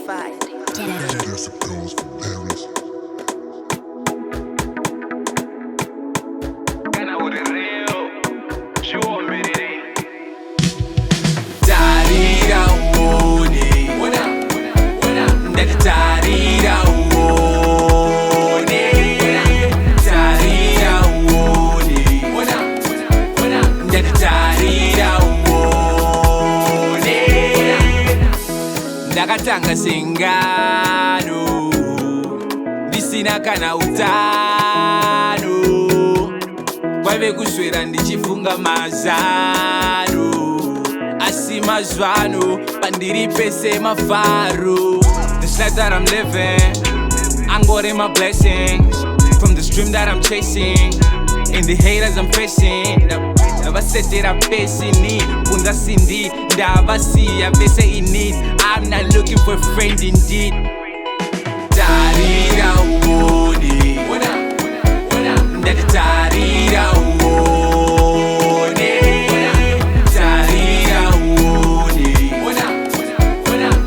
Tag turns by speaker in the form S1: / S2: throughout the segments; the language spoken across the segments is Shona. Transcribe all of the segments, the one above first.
S1: certified.
S2: Yes, it goes for Paris.
S3: Ndakatanga sengano ndisina kana utano kwaive kuswera ndichifunga mazano asi mazvano pandiri pese mafaro. This life that I'm living angore my blessings from the stream that I'm chasing and the haters I'm facing. Ndavasetera pesini kunza sindi ndavasiya vese in need. I'm not looking for a friend indeed. Tarira uone ndati tarira uone tarira uone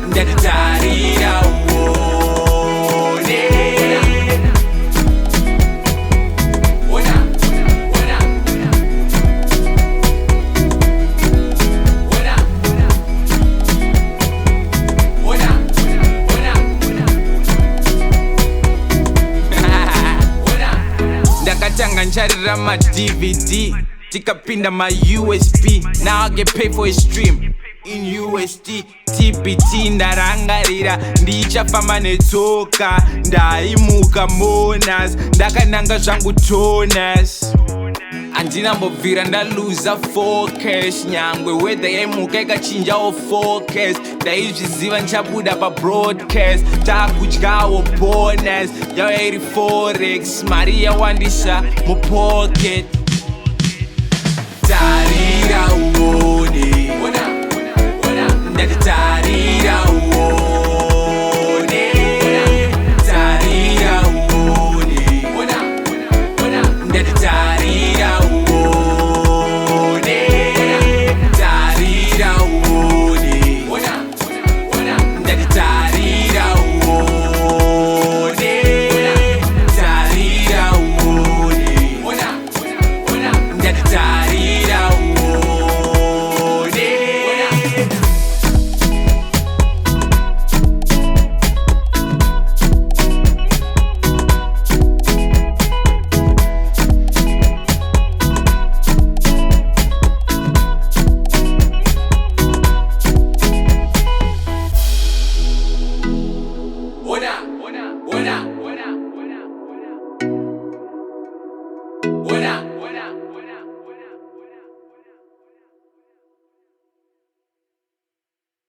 S3: ndati tarira uone. Ndakatanga ncharira ma DVD tikapinda ma USB. Now I get paid for a stream in USD. TPT ndarangarira ndichafamba netsoka ndaimuka monas ndakananga zvangu tonus. Andinambobvira ndaluza focus nyangwe weather yaimuka ikachinjawo focus. Ndaizviziva ndichabuda pabroadcast takudyawo bonus yauya iri forex mari yawandisa mupocket.